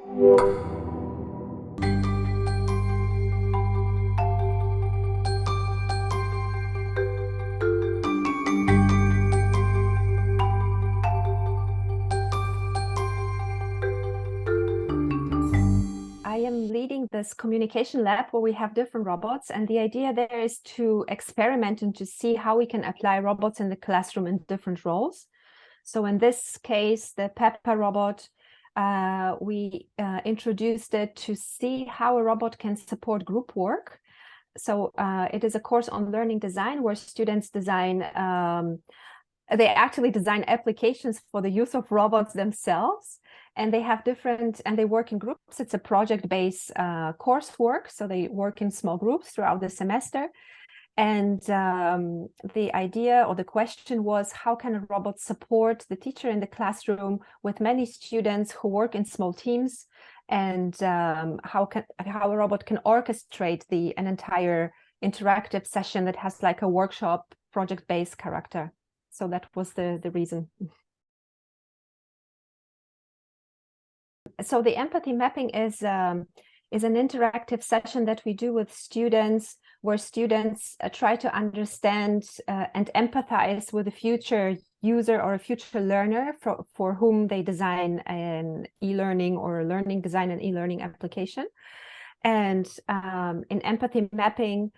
I am leading this communication lab where we have different robots, and the idea there is to experiment and to see how we can apply robots in the classroom in different roles. So in this case, the Pepper robot, we introduced it to see how a robot can support group work. So it is a course on learning design where students design, they actually design applications for the use of robots themselves. And they have different, and they work in groups. It's a project-based coursework. So they work in small groups throughout the semester. And the idea or the question was, how can a robot support the teacher in the classroom with many students who work in small teams? And how a robot can orchestrate an entire interactive session that has like a workshop project-based character. So that was the reason. So the empathy mapping is an interactive session that we do with students, where students try to understand and empathize with a future user or a future learner for whom they design an e-learning or learning design an e-learning application. And in empathy mapping,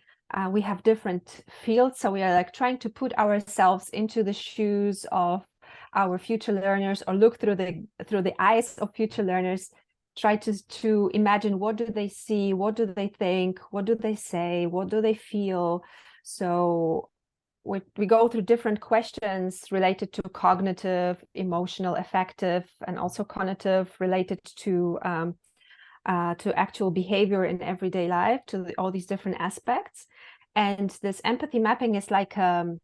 we have different fields. So we are like trying to put ourselves into the shoes of our future learners, or look through the eyes of future learners, try to imagine, what do they see, what do they think, what do they say, what do they feel. So we go through different questions related to cognitive, emotional, affective, and also cognitive, related to actual behavior in everyday life, to all these different aspects. And this empathy mapping is like a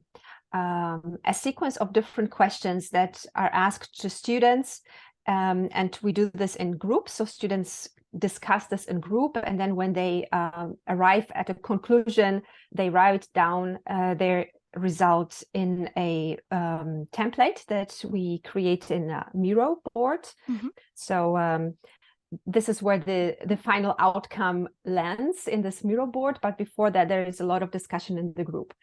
sequence of different questions that are asked to students, and we do this in groups. So students discuss this in group, and then when they arrive at a conclusion, they write down their results in a template that we create in a Miro board. Mm-hmm. So this is where the final outcome lands, in this Miro board, but before that there is a lot of discussion in the group.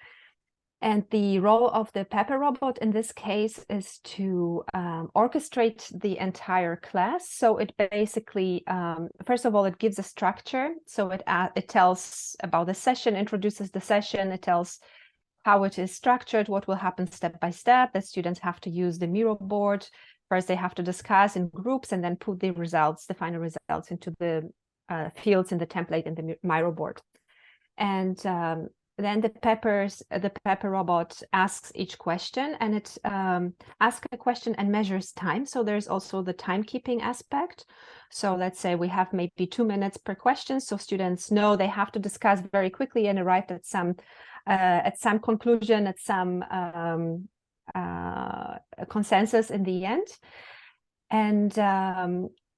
And the role of the Pepper robot in this case is to orchestrate the entire class. So it basically, first of all, it gives a structure. So it tells about the session, introduces the session, it tells how it is structured, what will happen step by step. The students have to use the Miro board. First, they have to discuss in groups and then put the results, the final results, into the fields in the template in the Miro board. And then the Pepper robot asks each question, and it asks a question and measures time. So there's also the timekeeping aspect. So let's say we have maybe 2 minutes per question. So students know they have to discuss very quickly and arrive at some conclusion, at some consensus in the end. And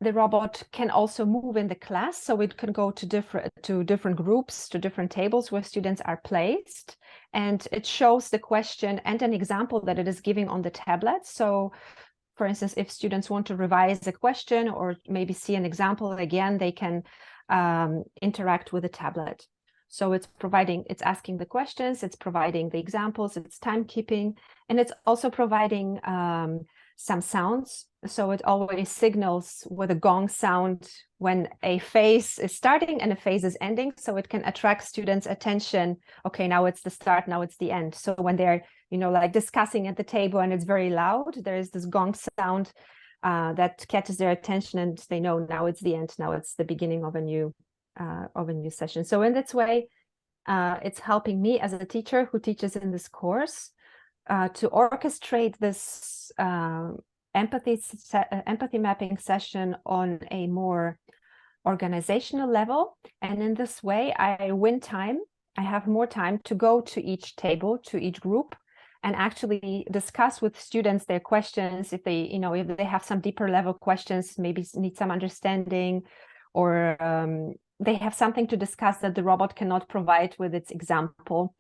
the robot can also move in the class, so it can go to different groups, to different tables where students are placed, and it shows the question and an example that it is giving on the tablet. So for instance, if students want to revise a question or maybe see an example again, they can interact with the tablet. So it's asking the questions, it's providing the examples, it's timekeeping, and it's also providing some sounds. So it always signals with a gong sound when a phase is starting and a phase is ending. So it can attract students' attention. Okay, now it's the start, now it's the end. So when they're, like discussing at the table and it's very loud, there is this gong sound that catches their attention, and they know now it's the end, now it's the beginning of a new session. So in this way, it's helping me as a teacher who teaches in this course to orchestrate this empathy mapping session on a more organizational level. And in this way, I win time. I have more time to go to each table, to each group, and actually discuss with students their questions. If they, if they have some deeper level questions, maybe need some understanding, or they have something to discuss that the robot cannot provide with its example,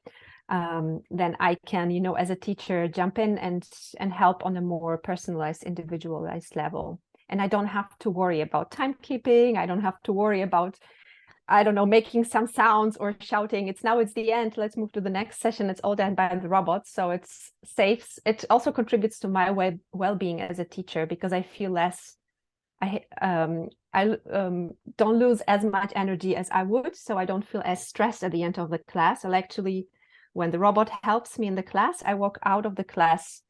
then I can, as a teacher, jump in and help on a more personalized, individualized level. and I don't have to worry about timekeeping. I don't have to worry about, I don't know, making some sounds or shouting. It's the end. Let's move to the next session. It's all done by the robots. So it's safe. It also contributes to my well-being as a teacher, because I feel less, I don't lose as much energy as I would. So I don't feel as stressed at the end of the class. I'll actually, when the robot helps me in the class, I walk out of the class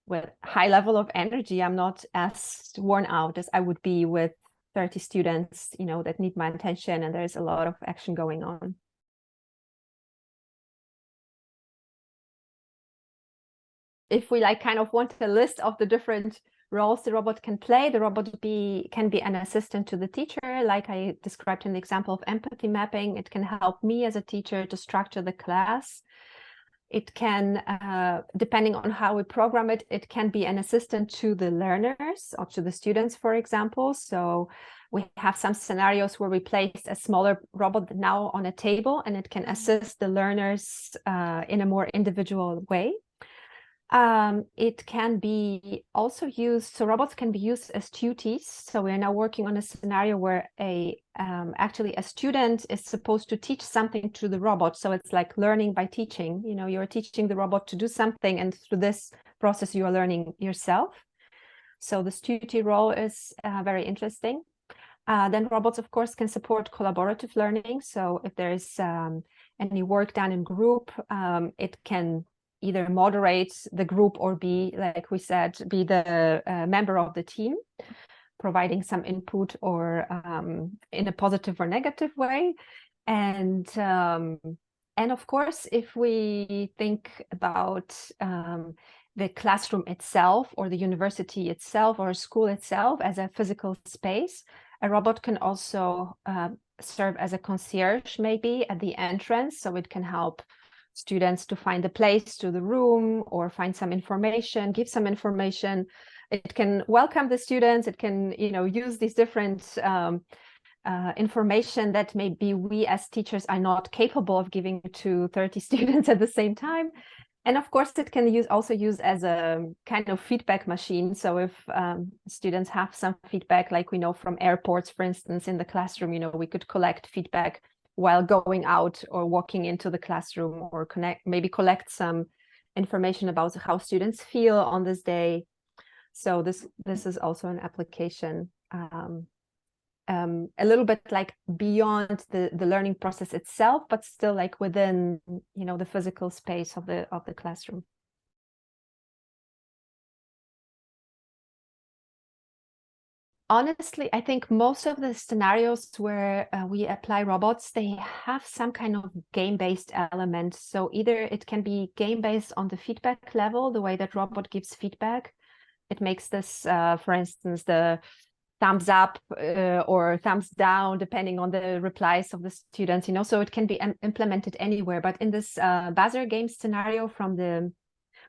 with high level of energy. I'm not as worn out as I would be with 30 students, you know, that need my attention, and there's a lot of action going on. If we like kind of want a list of the different roles the robot can play, the robot can be an assistant to the teacher, like I described in the example of empathy mapping. It can help me as a teacher to structure the class. It can, depending on how we program it, it can be an assistant to the learners or to the students, for example. So we have some scenarios where we place a smaller robot now on a table, and it can assist the learners in a more individual way. It can be also used, so robots can be used as tutees. So we're now working on a scenario where actually a student is supposed to teach something to the robot. So it's like learning by teaching. You know, you're teaching the robot to do something, and through this process you are learning yourself. So the tutee role is very interesting. Then robots, of course, can support collaborative learning. So if there's any work done in group, it can either moderate the group or be, like we said, be the member of the team, providing some input or in a positive or negative way. And of course, if we think about the classroom itself, or the university itself, or school itself as a physical space, a robot can also serve as a concierge, maybe at the entrance. So it can help students to find a place to the room, or find some information, give some information. It can welcome the students. It can, you know, use these different information that maybe we as teachers are not capable of giving to 30 students at the same time. And of course, it can also use as a kind of feedback machine. So if students have some feedback, like we know from airports, for instance, in the classroom, you know, we could collect feedback while going out or walking into the classroom, or maybe collect some information about how students feel on this day. So this is also an application, a little bit like beyond the learning process itself, but still like within, you know, the physical space of the classroom. Honestly, I think most of the scenarios where we apply robots, they have some kind of game-based element. So either it can be game-based on the feedback level, the way that robot gives feedback. It makes this, for instance, the thumbs up or thumbs down, depending on the replies of the students, you know, so it can be implemented anywhere. But in this buzzer game scenario from the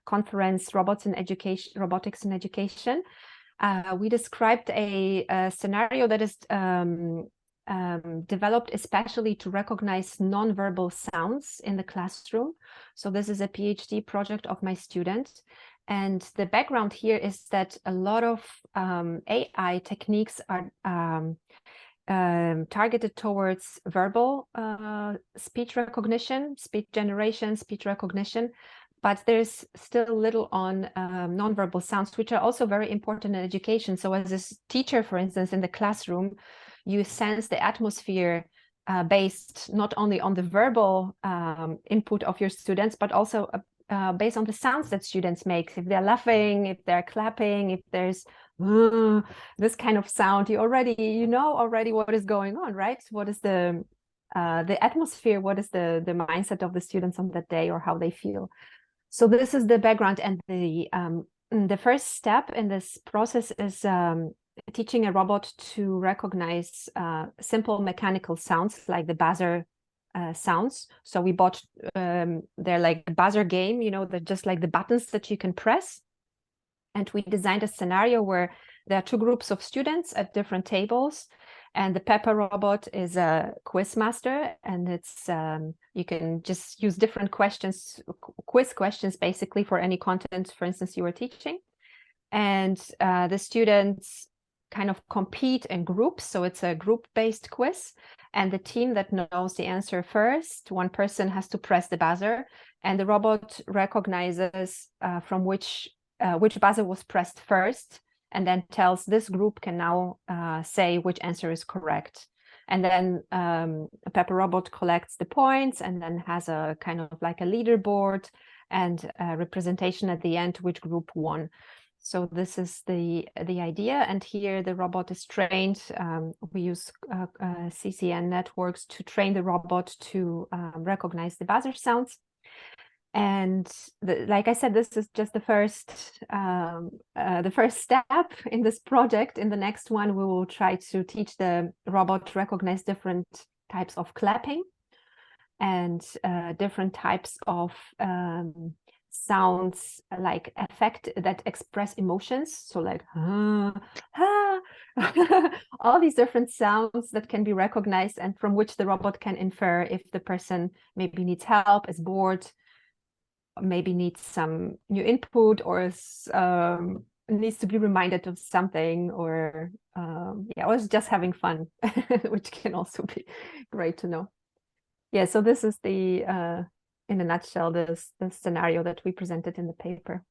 conference Robotics in Education, we described a scenario that is developed especially to recognize nonverbal sounds in the classroom. So this is a PhD project of my student. And the background here is that a lot of AI techniques are targeted towards verbal speech recognition, speech generation, speech recognition. But there's still little on nonverbal sounds, which are also very important in education. So as a teacher, for instance, in the classroom, you sense the atmosphere based not only on the verbal input of your students, but also based on the sounds that students make. If they're laughing, if they're clapping, if there's this kind of sound, you know already what is going on, right? What is the atmosphere? What is the mindset of the students on that day, or how they feel? So this is the background, and the first step in this process is teaching a robot to recognize simple mechanical sounds like the buzzer sounds. So we bought, they're like the buzzer game, you know, they're just like the buttons that you can press. And we designed a scenario where there are two groups of students at different tables. And the Pepper robot is a quiz master, and it's you can just use different questions, quiz questions, basically for any content, for instance, you were teaching. And the students kind of compete in groups. So it's a group-based quiz. And the team that knows the answer first, one person has to press the buzzer, and the robot recognizes from which buzzer was pressed first, and then tells this group can now say which answer is correct. And then a Pepper robot collects the points and then has a kind of like a leaderboard and a representation at the end which group won. So this is the idea. And here the robot is trained. We use CCN networks to train the robot to recognize the buzzer sounds. And like I said, this is just the first step in this project. In the next one, we will try to teach the robot to recognize different types of clapping and different types of sounds like affect that express emotions. So like all these different sounds that can be recognized and from which the robot can infer if the person maybe needs help, is bored, maybe needs some new input, or needs to be reminded of something, or or is just having fun, which can also be great to know. Yeah, so this is the in a nutshell the scenario that we presented in the paper.